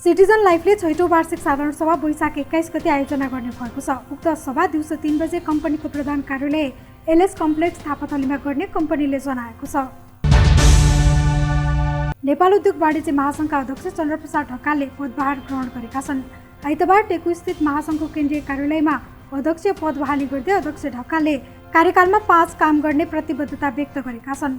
Citizen लाइफले 6औं वार्षिक साधारण सभा वैशाख 21 गते आयोजना गर्ने भएको छ। उक्त सभा दिउँसो 3 बजे कम्पनीको प्रधान कार्यालय एलएस कम्प्लेक्स थापाथलीमा गर्ने कम्पनीले जनाएको छ। नेपाल उद्योग वाणिज्य महासंघका अध्यक्ष चन्द्रप्रसाद ढकालले पदभार ग्रहण गरेका छन्। आइतबार टेकुस्थित महासंघको केन्द्रीय कार्यालयमा अध्यक्ष पद बहाली गर्दै अध्यक्ष ढकालले कार्यकालमा 5 काम गर्ने प्रतिबद्धता व्यक्त गरेका छन्।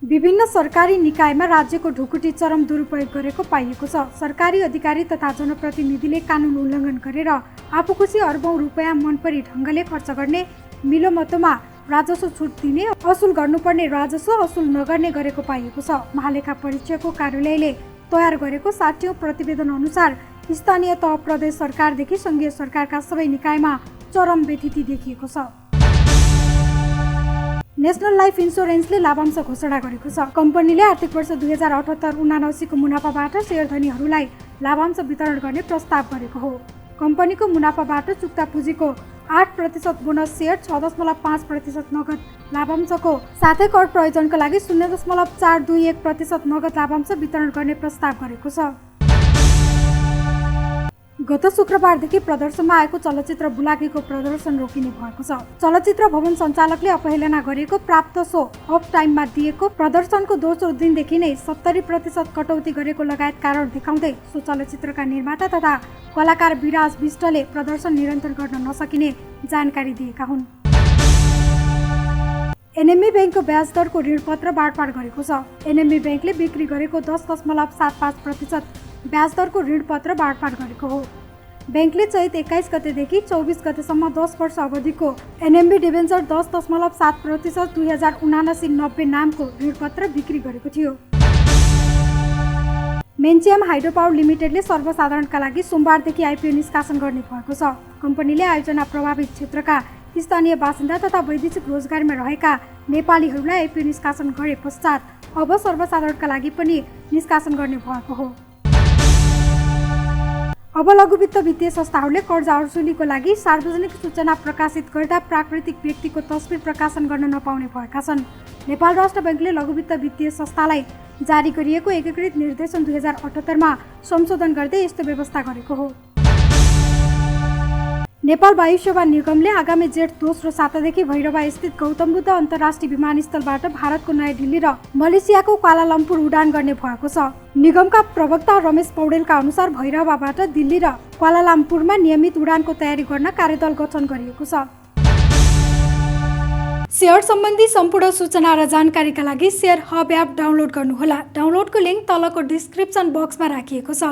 विभिन्न सरकारी निकायमा राज्यको ढुकुटी चरम दुरुपयोग गरेको पाइएको छ। सरकारी अधिकारी तथा जनप्रतिनिधिले कानुन उल्लङ्घन गरेर आफू खुसी अर्बौं रुपैयाँ मनपरी ढङ्गले खर्च गर्ने, मिलोमतोमा राजस्व छुट दिने, असुल गर्नुपर्ने राजस्व असुल नगर्ने गरेको पाइएको छ। महालेखा परीक्षकको कार्यालयले तयार गरेको 60औं प्रतिवेदन अनुसार स्थानीय तह प्रदेश सरकारदेखि संघीय सरकारका सबै निकायमा चरम व्यथिति देखिएको छ। नेशनल लाइफ इन्स्योरेन्सले लाभांश घोषणा गरेको छ। कम्पनीले आर्थिक वर्ष 2078-79 को मुनाफाबाट शेयरधनीहरूलाई लाभांश वितरण गर्ने प्रस्ताव गरेको हो। कम्पनीको मुनाफाबाट चुक्ता पुँजीको 8% बोनस सेयर, 6.5% नगद लाभांशको साथै कर प्रयोजनको लागि 0.421% नगद लाभांश वितरण गर्ने प्रस्ताव गरेको छ। गत शुक्रबारदेखि प्रदर्शनमा आएको चलचित्र बुलाकीको प्रदर्शन रोकिने भएको छ। चलचित्र भवन सञ्चालकले अपहेलना गरेको प्राप्त सो अफ टाइममा दिएको प्रदर्शनको दोस्रो दिनदेखि नै 70% कटौती गरेको लगायत कारण देखाउँदै सो चलचित्रका निर्माता तथा कलाकार विराज विष्टले प्रदर्शन निरन्तर गर्न नसकिने जानकारी दिएका हुन्। एनएमबी ब्याङ्कको ब्याज दरको ऋणपत्र बाँडफाँड गरेको छ। एनएमबी ब्याङ्कले बिक्री गरेको 10.75% ब्याज दरको ऋणपत्र बाँडफाँड गरेको हो। ब्याङ्कले चैत 21 गतेदेखि 24 गतेसम्म 10 वर्ष अवधिको एनएमबी डिबेन्चर 10.7% 2079-90 नामको ऋणपत्र बिक्री गरेको थियो। मेन्चियम हाइड्रो पावर लिमिटेडले सर्वसाधारणका लागि सोमबारदेखि आइपिओ निष्कासन गर्ने भएको छ। कम्पनीले आयोजना प्रभावित क्षेत्रका स्थानीय बासिन्दा तथा वैदेशिक रोजगारीमा रहेका नेपालीहरूलाई आइपिओ निष्कासन गरे पश्चात अब सर्वसाधारणका लागि पनि निष्कासन गर्ने भएको हो। अब लघुवित्त वित्तीय संस्थाहरूले कर्जा वसुलीको लागि सार्वजनिक सूचना प्रकाशित गर्दा प्राकृतिक व्यक्तिको तस्बिर प्रकाशन गर्न नपाउने भएका छन्। नेपाल राष्ट्र ब्याङ्कले लघुवित्त वित्तीय संस्थालाई जारी गरिएको एकीकृत निर्देशन 2078 संशोधन गर्दै यस्तो व्यवस्था गरेको हो। नेपाल वायु सेवा निगमले आगामी जेठ दोस्रो सातादेखि भैरवा स्थित गौतम बुद्ध अन्तर्राष्ट्रिय विमानस्थलबाट भारतको नयाँ दिल्ली र मलेसियाको क्वालालम्पुर उडान गर्ने भएको छ। निगमका प्रवक्ता रमेश पौडेलका अनुसार भैरवाबाट दिल्ली र क्वालालम्पुरमा नियमित उडानको तयारी गर्न कार्यदल गठन गरिएको छ। शेयर सम्बन्धी सम्पूर्ण सूचना र जानकारीका लागि शेयर हब एप डाउनलोड गर्नुहोला। डाउनलोडको लिङ्क तलको डिस्क्रिप्सन बक्समा राखिएको छ।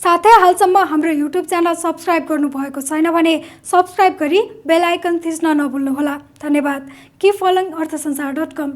साथै हालसम्म हाम्रो युट्युब च्यानल सब्स्क्राइब गर्नुभएको छैन भने सब्स्क्राइब गरी बेल आइकन थिच्न नभुल्नुहोला। धन्यवाद। Keep following अर्थसंसार.com।